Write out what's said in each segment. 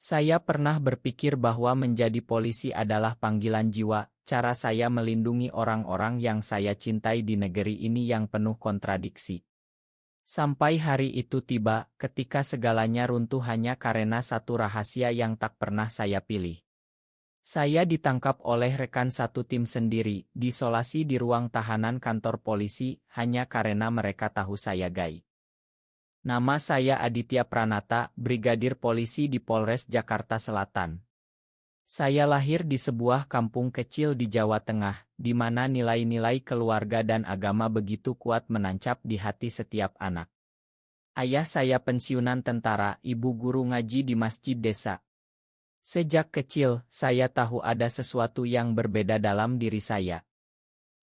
Saya pernah berpikir bahwa menjadi polisi adalah panggilan jiwa, cara saya melindungi orang-orang yang saya cintai di negeri ini yang penuh kontradiksi. Sampai hari itu tiba, ketika segalanya runtuh hanya karena satu rahasia yang tak pernah saya pilih. Saya ditangkap oleh rekan satu tim sendiri, diisolasi di ruang tahanan kantor polisi, hanya karena mereka tahu saya gay. Nama saya Aditya Pranata, Brigadir Polisi di Polres Jakarta Selatan. Saya lahir di sebuah kampung kecil di Jawa Tengah, di mana nilai-nilai keluarga dan agama begitu kuat menancap di hati setiap anak. Ayah saya pensiunan tentara, ibu guru ngaji di masjid desa. Sejak kecil, saya tahu ada sesuatu yang berbeda dalam diri saya.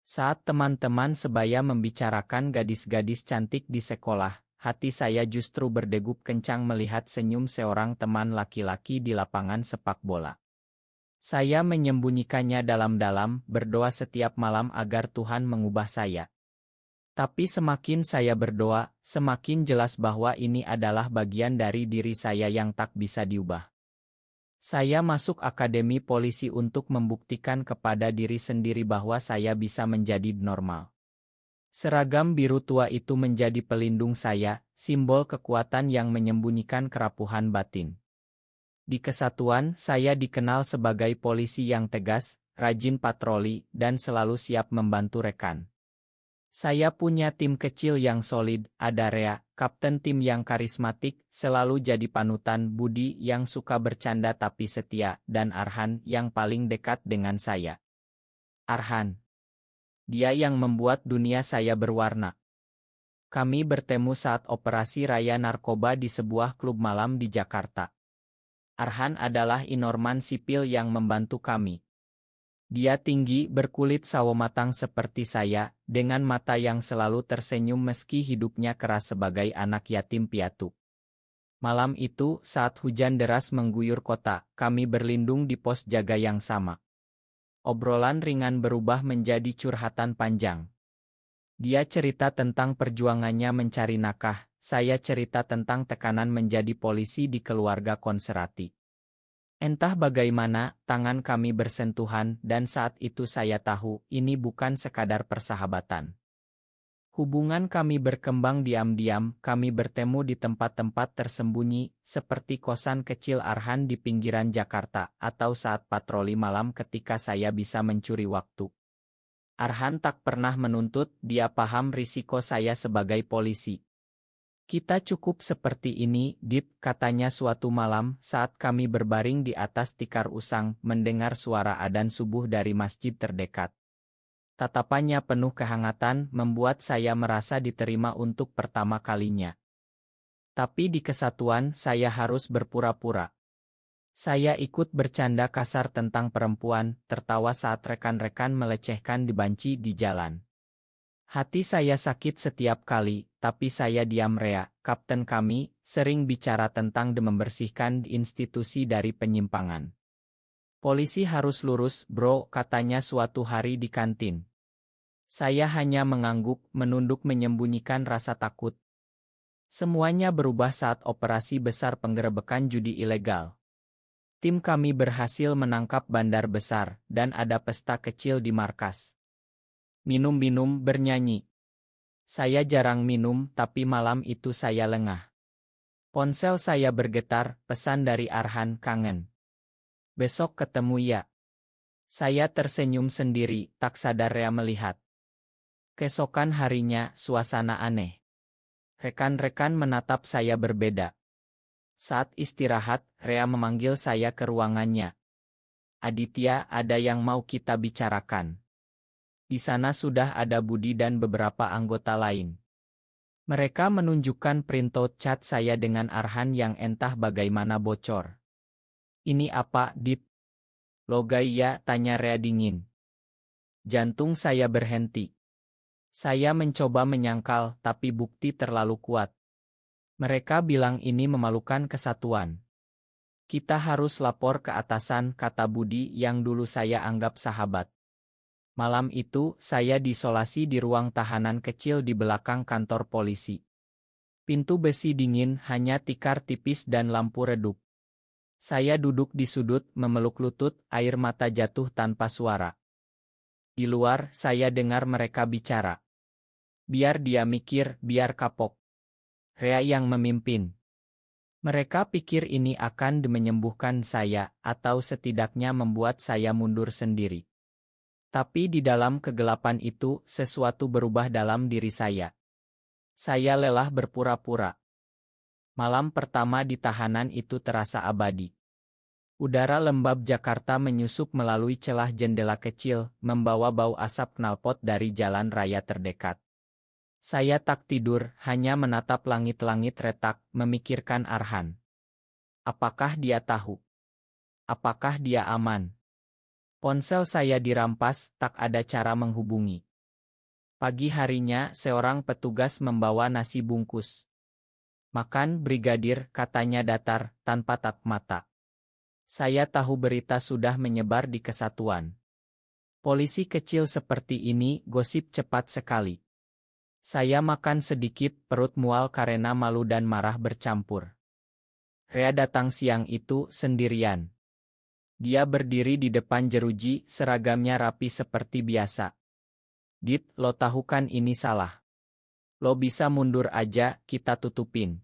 Saat teman-teman sebaya membicarakan gadis-gadis cantik di sekolah, hati saya justru berdegup kencang melihat senyum seorang teman laki-laki di lapangan sepak bola. Saya menyembunyikannya dalam-dalam, berdoa setiap malam agar Tuhan mengubah saya. Tapi semakin saya berdoa, semakin jelas bahwa ini adalah bagian dari diri saya yang tak bisa diubah. Saya masuk akademi polisi untuk membuktikan kepada diri sendiri bahwa saya bisa menjadi normal. Seragam biru tua itu menjadi pelindung saya, simbol kekuatan yang menyembunyikan kerapuhan batin. Di kesatuan, saya dikenal sebagai polisi yang tegas, rajin patroli, dan selalu siap membantu rekan. Saya punya tim kecil yang solid, ada Rea, kapten tim yang karismatik, selalu jadi panutan, Budi yang suka bercanda tapi setia, dan Arhan yang paling dekat dengan saya. Arhan. Dia yang membuat dunia saya berwarna. Kami bertemu saat operasi raya narkoba di sebuah klub malam di Jakarta. Arhan adalah inorman sipil yang membantu kami. Dia tinggi, berkulit sawo matang seperti saya, dengan mata yang selalu tersenyum meski hidupnya keras sebagai anak yatim piatu. Malam itu, saat hujan deras mengguyur kota, kami berlindung di pos jaga yang sama. Obrolan ringan berubah menjadi curhatan panjang. Dia cerita tentang perjuangannya mencari nafkah, saya cerita tentang tekanan menjadi polisi di keluarga konserati. Entah bagaimana, tangan kami bersentuhan, dan saat itu saya tahu, ini bukan sekadar persahabatan. Hubungan kami berkembang diam-diam, kami bertemu di tempat-tempat tersembunyi, seperti kosan kecil Arhan di pinggiran Jakarta, atau saat patroli malam ketika saya bisa mencuri waktu. Arhan tak pernah menuntut, dia paham risiko saya sebagai polisi. Kita cukup seperti ini, Dit, katanya suatu malam, saat kami berbaring di atas tikar usang, mendengar suara adzan subuh dari masjid terdekat. Tatapannya penuh kehangatan, membuat saya merasa diterima untuk pertama kalinya. Tapi di kesatuan, saya harus berpura-pura. Saya ikut bercanda kasar tentang perempuan, tertawa saat rekan-rekan melecehkan dibanci di jalan. Hati saya sakit setiap kali, tapi saya diam. Rea, kapten kami, sering bicara tentang membersihkan institusi dari penyimpangan. Polisi harus lurus, bro, katanya suatu hari di kantin. Saya hanya mengangguk, menunduk menyembunyikan rasa takut. Semuanya berubah saat operasi besar penggerebekan judi ilegal. Tim kami berhasil menangkap bandar besar, dan ada pesta kecil di markas. Minum-minum, bernyanyi. Saya jarang minum, tapi malam itu saya lengah. Ponsel saya bergetar, pesan dari Arhan, kangen. Besok ketemu ya. Saya tersenyum sendiri, tak sadar Rea melihat. Keesokan harinya, suasana aneh. Rekan-rekan menatap saya berbeda. Saat istirahat, Rea memanggil saya ke ruangannya. Aditya, ada yang mau kita bicarakan. Di sana sudah ada Budi dan beberapa anggota lain. Mereka menunjukkan printout chat saya dengan Arhan yang entah bagaimana bocor. Ini apa, Dit? Logai ya, tanya Rea dingin. Jantung saya berhenti. Saya mencoba menyangkal, tapi bukti terlalu kuat. Mereka bilang ini memalukan kesatuan. Kita harus lapor ke atasan, kata Budi yang dulu saya anggap sahabat. Malam itu, saya diisolasi di ruang tahanan kecil di belakang kantor polisi. Pintu besi dingin, hanya tikar tipis dan lampu redup. Saya duduk di sudut, memeluk lutut, air mata jatuh tanpa suara. Di luar, saya dengar mereka bicara. Biar dia mikir, biar kapok. Rea yang memimpin. Mereka pikir ini akan menyembuhkan saya, atau setidaknya membuat saya mundur sendiri. Tapi di dalam kegelapan itu, sesuatu berubah dalam diri saya. Saya lelah berpura-pura. Malam pertama di tahanan itu terasa abadi. Udara lembab Jakarta menyusup melalui celah jendela kecil, membawa bau asap knalpot dari jalan raya terdekat. Saya tak tidur, hanya menatap langit-langit retak, memikirkan Arhan. Apakah dia tahu? Apakah dia aman? Ponsel saya dirampas, tak ada cara menghubungi. Pagi harinya, seorang petugas membawa nasi bungkus. Makan, Brigadir, katanya datar, tanpa tak mata. Saya tahu berita sudah menyebar di kesatuan. Polisi kecil seperti ini, gosip cepat sekali. Saya makan sedikit, perut mual karena malu dan marah bercampur. Rea datang siang itu, sendirian. Dia berdiri di depan jeruji, seragamnya rapi seperti biasa. Dit, lo tahu kan ini salah. Lo bisa mundur aja, kita tutupin.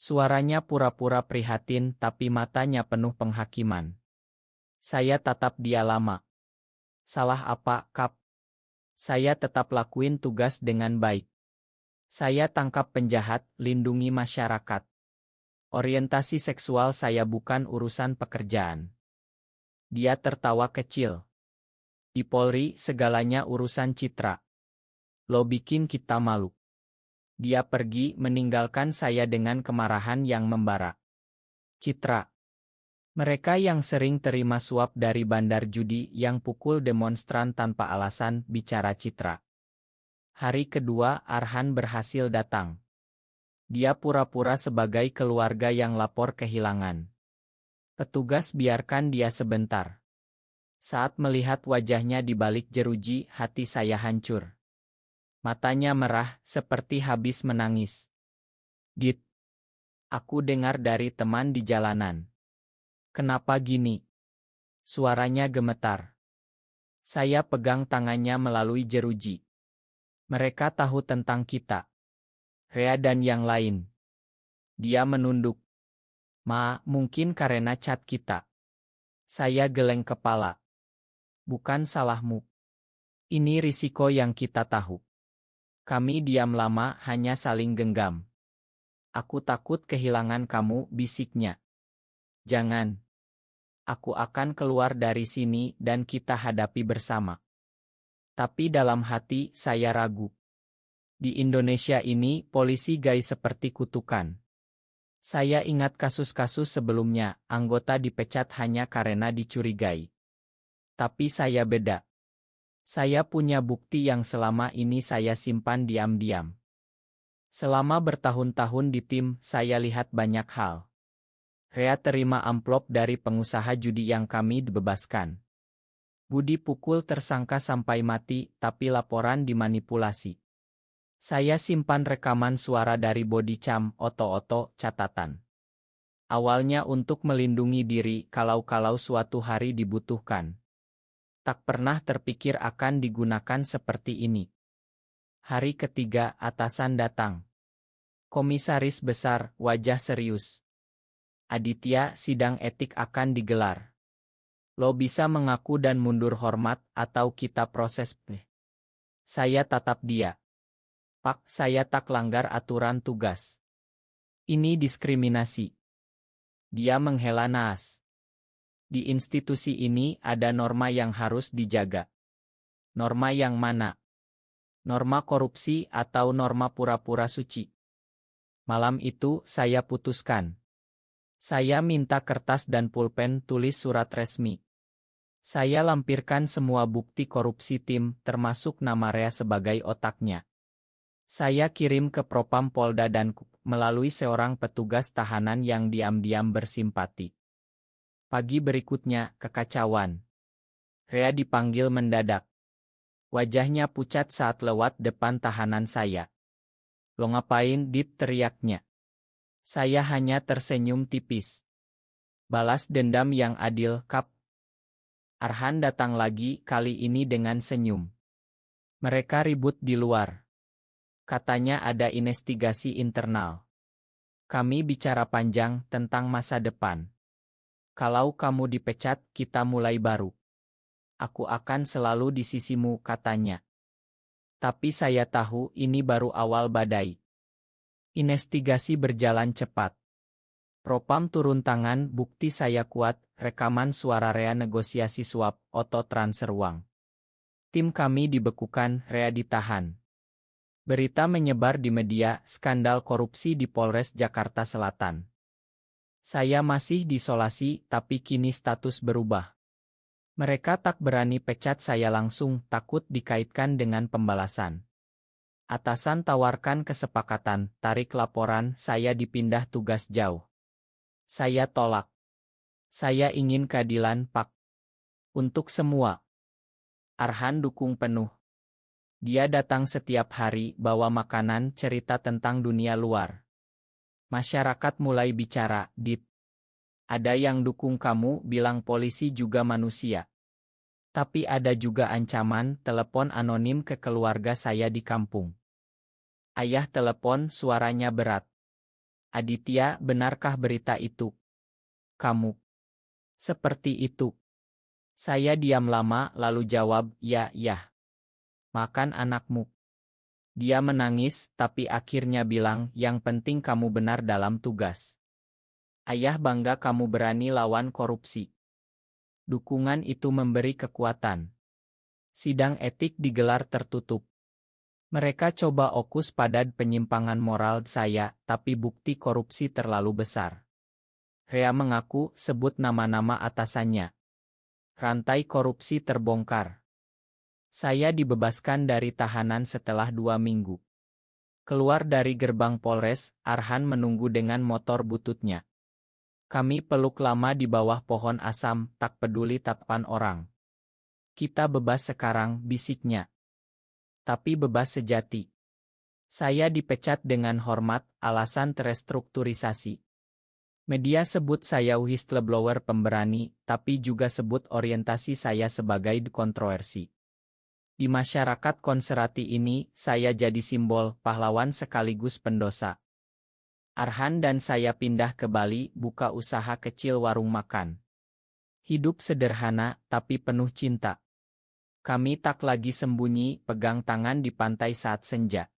Suaranya pura-pura prihatin, tapi matanya penuh penghakiman. Saya tatap dia lama. Salah apa, Kap? Saya tetap lakuin tugas dengan baik. Saya tangkap penjahat, lindungi masyarakat. Orientasi seksual saya bukan urusan pekerjaan. Dia tertawa kecil. Di Polri, segalanya urusan citra. Lo bikin kita malu. Dia pergi, meninggalkan saya dengan kemarahan yang membara. Citra. Mereka yang sering terima suap dari bandar judi, yang pukul demonstran tanpa alasan, bicara citra. Hari kedua, Arhan berhasil datang. Dia pura-pura sebagai keluarga yang lapor kehilangan. Petugas biarkan dia sebentar. Saat melihat wajahnya di balik jeruji, hati saya hancur. Matanya merah, seperti habis menangis. Dit. Aku dengar dari teman di jalanan. Kenapa gini? Suaranya gemetar. Saya pegang tangannya melalui jeruji. Mereka tahu tentang kita. Rea dan yang lain. Dia menunduk. Ma, mungkin karena chat kita. Saya geleng kepala. Bukan salahmu. Ini risiko yang kita tahu. Kami diam lama, hanya saling genggam. Aku takut kehilangan kamu, bisiknya. Jangan. Aku akan keluar dari sini dan kita hadapi bersama. Tapi dalam hati, saya ragu. Di Indonesia ini, polisi gay seperti kutukan. Saya ingat kasus-kasus sebelumnya, anggota dipecat hanya karena dicurigai. Tapi saya beda. Saya punya bukti yang selama ini saya simpan diam-diam. Selama bertahun-tahun di tim, saya lihat banyak hal. Rea terima amplop dari pengusaha judi yang kami dibebaskan. Budi pukul tersangka sampai mati, tapi laporan dimanipulasi. Saya simpan rekaman suara dari body cam, oto-oto, catatan. Awalnya untuk melindungi diri kalau suatu hari dibutuhkan. Tak pernah terpikir akan digunakan seperti ini. Hari ketiga, atasan datang. Komisaris besar, wajah serius. Aditya, sidang etik akan digelar. Lo bisa mengaku dan mundur hormat, atau kita proses. Saya tatap dia. Pak, saya tak langgar aturan tugas. Ini diskriminasi. Dia menghela naas. Di institusi ini ada norma yang harus dijaga. Norma yang mana? Norma korupsi atau norma pura-pura suci? Malam itu, saya putuskan. Saya minta kertas dan pulpen, tulis surat resmi. Saya lampirkan semua bukti korupsi tim, termasuk nama Rea sebagai otaknya. Saya kirim ke Propam Polda dan melalui seorang petugas tahanan yang diam-diam bersimpati. Pagi berikutnya, kekacauan. Rea dipanggil mendadak. Wajahnya pucat saat lewat depan tahanan saya. Lo ngapain, Dit, teriaknya. Saya hanya tersenyum tipis. Balas dendam yang adil, Kap. Arhan datang lagi, kali ini dengan senyum. Mereka ribut di luar. Katanya ada investigasi internal. Kami bicara panjang tentang masa depan. Kalau kamu dipecat, kita mulai baru. Aku akan selalu di sisimu, katanya. Tapi saya tahu ini baru awal badai. Investigasi berjalan cepat. Propam turun tangan, bukti saya kuat, rekaman suara Rea negosiasi suap, oto transfer uang. Tim kami dibekukan, Rea ditahan. Berita menyebar di media, skandal korupsi di Polres Jakarta Selatan. Saya masih diisolasi, tapi kini status berubah. Mereka tak berani pecat saya langsung, takut dikaitkan dengan pembalasan. Atasan tawarkan kesepakatan, tarik laporan, saya dipindah tugas jauh. Saya tolak. Saya ingin keadilan, Pak. Untuk semua. Arhan dukung penuh. Dia datang setiap hari, bawa makanan, cerita tentang dunia luar. Masyarakat mulai bicara, Dit. Ada yang dukung kamu, bilang polisi juga manusia. Tapi ada juga ancaman, telepon anonim ke keluarga saya di kampung. Ayah telepon, suaranya berat. Aditya, benarkah berita itu? Kamu. Seperti itu. Saya diam lama, lalu jawab, ya. Makan anakmu. Dia menangis, tapi akhirnya bilang, yang penting kamu benar dalam tugas. Ayah bangga kamu berani lawan korupsi. Dukungan itu memberi kekuatan. Sidang etik digelar tertutup. Mereka coba fokus pada penyimpangan moral saya, tapi bukti korupsi terlalu besar. Rea mengaku, sebut nama-nama atasannya. Rantai korupsi terbongkar. Saya dibebaskan dari tahanan setelah 2 minggu. Keluar dari gerbang Polres, Arhan menunggu dengan motor bututnya. Kami peluk lama di bawah pohon asam, tak peduli tatapan orang. Kita bebas sekarang, bisiknya. Tapi bebas sejati. Saya dipecat dengan hormat, alasan terrestrukturisasi. Media sebut saya whistleblower pemberani, tapi juga sebut orientasi saya sebagai kontroversi. Di masyarakat konservatif ini, saya jadi simbol, pahlawan sekaligus pendosa. Arhan dan saya pindah ke Bali, buka usaha kecil warung makan. Hidup sederhana, tapi penuh cinta. Kami tak lagi sembunyi, pegang tangan di pantai saat senja.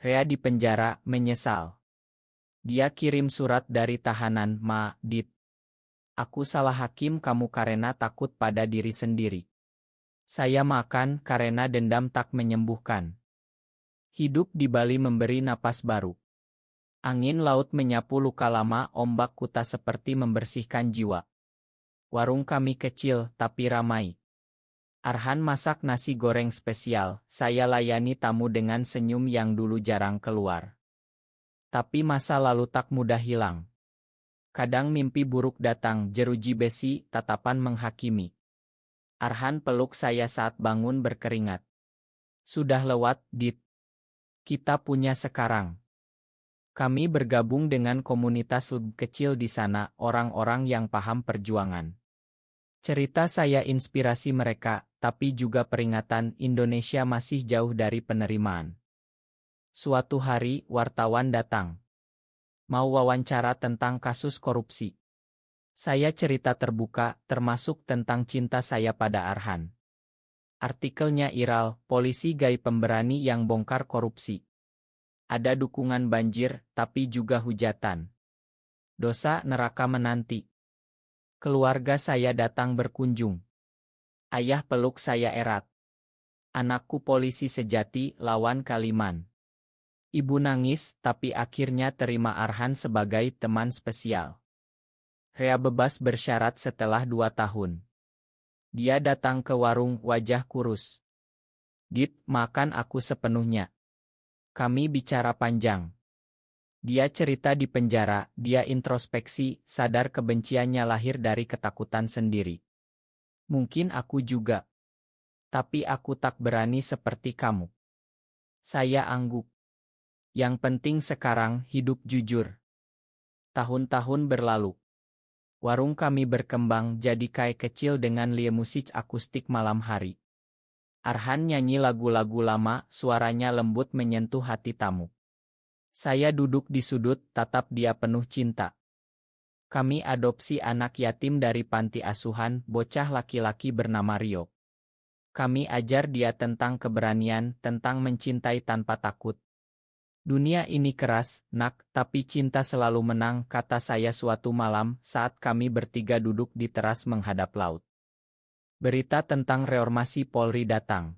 Rea di penjara, menyesal. Dia kirim surat dari tahanan, Ma, Dit. Aku salah hakim kamu karena takut pada diri sendiri. Saya makan karena dendam tak menyembuhkan. Hidup di Bali memberi napas baru. Angin laut menyapu luka lama, ombak kuta seperti membersihkan jiwa. Warung kami kecil, tapi ramai. Arhan masak nasi goreng spesial, saya layani tamu dengan senyum yang dulu jarang keluar. Tapi masa lalu tak mudah hilang. Kadang mimpi buruk datang, jeruji besi, tatapan menghakimi. Arhan peluk saya saat bangun berkeringat. Sudah lewat, Dit. Kita punya sekarang. Kami bergabung dengan komunitas lebih kecil di sana, orang-orang yang paham perjuangan. Cerita saya inspirasi mereka, tapi juga peringatan Indonesia masih jauh dari penerimaan. Suatu hari, wartawan datang. Mau wawancara tentang kasus korupsi. Saya cerita terbuka, termasuk tentang cinta saya pada Arhan. Artikelnya viral, polisi gai pemberani yang bongkar korupsi. Ada dukungan banjir, tapi juga hujatan. Dosa neraka menanti. Keluarga saya datang berkunjung. Ayah peluk saya erat. Anakku polisi sejati, lawan Kaliman. Ibu nangis, tapi akhirnya terima Arhan sebagai teman spesial. Rea bebas bersyarat setelah 2 tahun. Dia datang ke warung, wajah kurus. Dit, makan aku sepenuhnya. Kami bicara panjang. Dia cerita di penjara, dia introspeksi, sadar kebenciannya lahir dari ketakutan sendiri. Mungkin aku juga. Tapi aku tak berani seperti kamu. Saya angguk. Yang penting sekarang hidup jujur. Tahun-tahun berlalu. Warung kami berkembang jadi kayak kecil dengan musik akustik malam hari. Arhan nyanyi lagu-lagu lama, suaranya lembut menyentuh hati tamu. Saya duduk di sudut, tatap dia penuh cinta. Kami adopsi anak yatim dari panti asuhan, bocah laki-laki bernama Rio. Kami ajar dia tentang keberanian, tentang mencintai tanpa takut. Dunia ini keras, nak, tapi cinta selalu menang, kata saya suatu malam saat kami bertiga duduk di teras menghadap laut. Berita tentang reformasi Polri datang.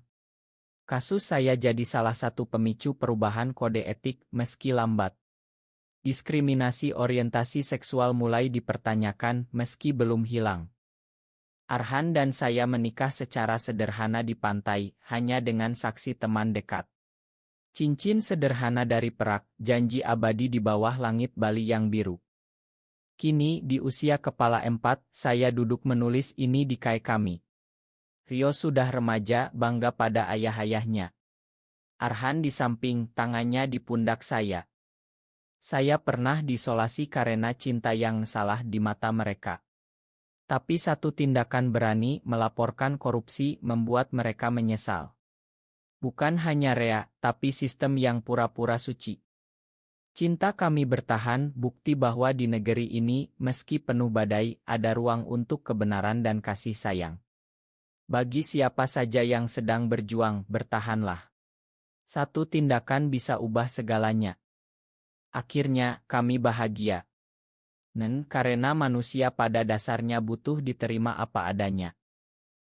Kasus saya jadi salah satu pemicu perubahan kode etik meski lambat. Diskriminasi orientasi seksual mulai dipertanyakan meski belum hilang. Arhan dan saya menikah secara sederhana di pantai, hanya dengan saksi teman dekat. Cincin sederhana dari perak, janji abadi di bawah langit Bali yang biru. Kini, di usia kepala 4, saya duduk menulis ini di kai kami. Rio sudah remaja, bangga pada ayah-ayahnya. Arhan di samping, tangannya di pundak saya. Saya pernah disolasi karena cinta yang salah di mata mereka. Tapi satu tindakan berani melaporkan korupsi membuat mereka menyesal. Bukan hanya Rea, tapi sistem yang pura-pura suci. Cinta kami bertahan, bukti bahwa di negeri ini, meski penuh badai, ada ruang untuk kebenaran dan kasih sayang. Bagi siapa saja yang sedang berjuang, bertahanlah. Satu tindakan bisa ubah segalanya. Akhirnya, kami bahagia. Karena manusia pada dasarnya butuh diterima apa adanya.